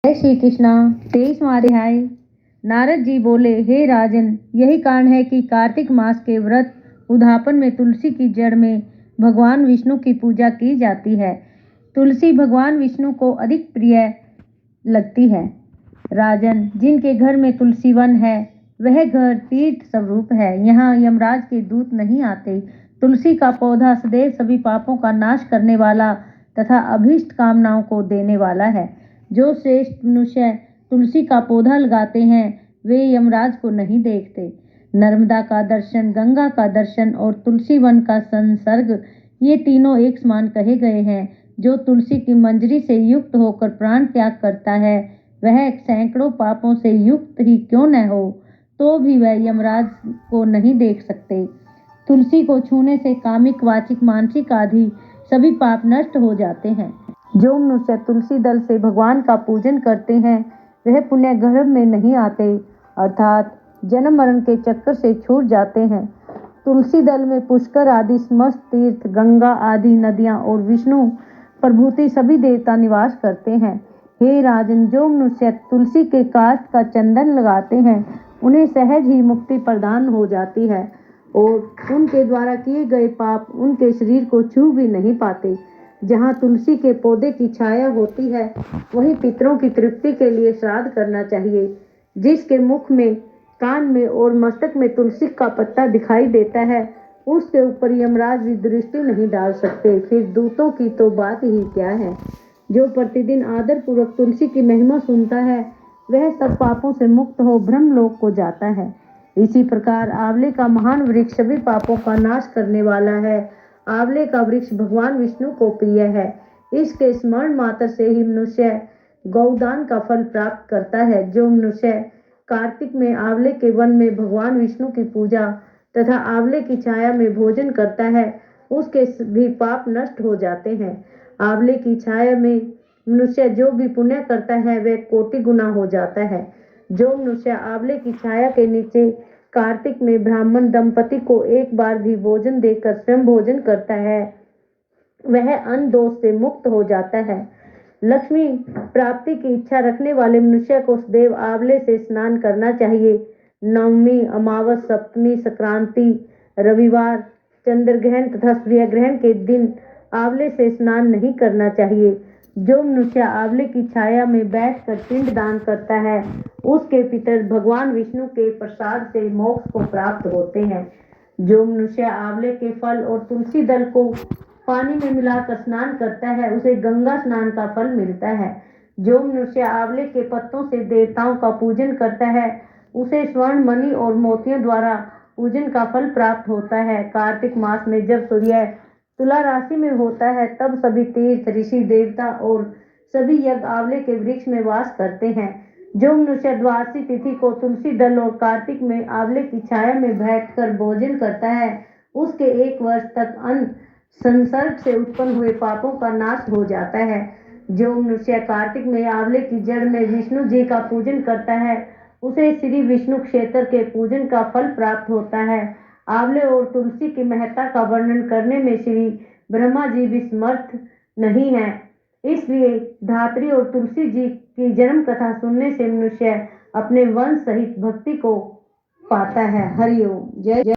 जय श्री कृष्णा। 23वां अध्याय। नारद जी बोले, हे राजन, यही कारण है कि कार्तिक मास के व्रत उद्यापन में तुलसी की जड़ में भगवान विष्णु की पूजा की जाती है। तुलसी भगवान विष्णु को अधिक प्रिय लगती है। राजन, जिनके घर में तुलसी वन है वह घर तीर्थ स्वरूप है। यहाँ यमराज के दूत नहीं आते। तुलसी का पौधा सदैव सभी पापों का नाश करने वाला तथा अभीष्ट कामनाओं को देने वाला है। जो श्रेष्ठ मनुष्य तुलसी का पौधा लगाते हैं वे यमराज को नहीं देखते। नर्मदा का दर्शन, गंगा का दर्शन और तुलसी वन का संसर्ग, ये तीनों एक समान कहे गए हैं। जो तुलसी की मंजरी से युक्त होकर प्राण त्याग करता है वह सैकड़ों पापों से युक्त ही क्यों न हो तो भी वह यमराज को नहीं देख सकते। तुलसी को छूने से कामिक, वाचिक, मानसिक आदि सभी पाप नष्ट हो जाते हैं। जो मनुष्य तुलसी दल से भगवान का पूजन करते हैं वह पुण्य गर्भ में नहीं आते, अर्थात जन्म मरण के चक्कर से छूट जाते हैं। तुलसी दल में पुष्कर आदि समस्त तीर्थ, गंगा आदि नदियां और विष्णु प्रभृति सभी देवता निवास करते हैं। हे राजन, जो मनुष्य तुलसी के काष्ठ का चंदन लगाते हैं उन्हें सहज ही मुक्ति प्रदान हो जाती है और उनके द्वारा किए गए पाप उनके शरीर को छू भी नहीं पाते। जहाँ तुलसी के पौधे की छाया होती है वहीं पितरों की तृप्ति के लिए श्राद्ध करना चाहिए। जिसके मुख में, कान में और मस्तक में तुलसी का पत्ता दिखाई देता है उसके ऊपर यमराज भी दृष्टि नहीं डाल सकते, फिर दूतों की तो बात ही क्या है। जो प्रतिदिन आदर पूर्वक तुलसी की महिमा सुनता है वह सब पापों से मुक्त हो ब्रह्मलोक को जाता है। इसी प्रकार आंवले का महान वृक्ष सभी पापों का नाश करने वाला है। आंवले का वृक्ष भगवान विष्णु को प्रिय है। इसके स्मरण मात्र से ही मनुष्य गौदान का फल प्राप्त करता है। जो मनुष्य कार्तिक में आंवले के वन में भगवान विष्णु की पूजा तथा आंवले की छाया में भोजन करता है उसके भी पाप नष्ट हो जाते हैं। आंवले की छाया में मनुष्य जो भी पुण्य करता है वह कोटि गुना हो जाता है। जो मनुष्य आंवले की छाया के नीचे कार्तिक में ब्राह्मण दंपति को एक बार भी भोजन देकर स्वयं भोजन करता है वह अन्न दोष से मुक्त हो जाता है। लक्ष्मी प्राप्ति की इच्छा रखने वाले मनुष्य को सदैव आंवले से स्नान करना चाहिए। नवमी, अमावस, सप्तमी, संक्रांति, रविवार, चंद्र ग्रहण तथा सूर्य ग्रहण के दिन आंवले से स्नान नहीं करना चाहिए। जो मनुष्य आंवले की छाया में बैठकर पिंड दान करता है उसके पितर भगवान विष्णु के प्रसाद से मोक्ष को प्राप्त होते हैं। जो मनुष्य आंवले के फल और तुलसी दल को पानी में मिलाकर स्नान करता है उसे गंगा स्नान का फल मिलता है। जो मनुष्य आंवले के पत्तों से देवताओं का पूजन करता है उसे स्वर्ण, मणि और मोतियों द्वारा पूजन का फल प्राप्त होता है। कार्तिक मास में जब सूर्य तुला राशि में होता है तब सभी तीर्थ, ऋषि, देवता और सभी यज्ञ आंवले के वृक्ष में वास करते हैं। जो मनुष्य द्वादशी तिथि को तुलसी दल और कार्तिक में आंवले की छाया में बैठकर भोजन करता है उसके 1 वर्ष तक अन्न संसर्ग से उत्पन्न हुए पापों का नाश हो जाता है। जो मनुष्य कार्तिक में आंवले की जड़ में विष्णु जी का पूजन करता है उसे श्री विष्णु क्षेत्र के पूजन का फल प्राप्त होता है। आंवले और तुलसी की महत्ता का वर्णन करने में श्री ब्रह्मा जी भी समर्थ नहीं है, इसलिए धात्री और तुलसी जी की जन्म कथा सुनने से मनुष्य अपने वंश सहित भक्ति को पाता है। हरि ओम। जय जय।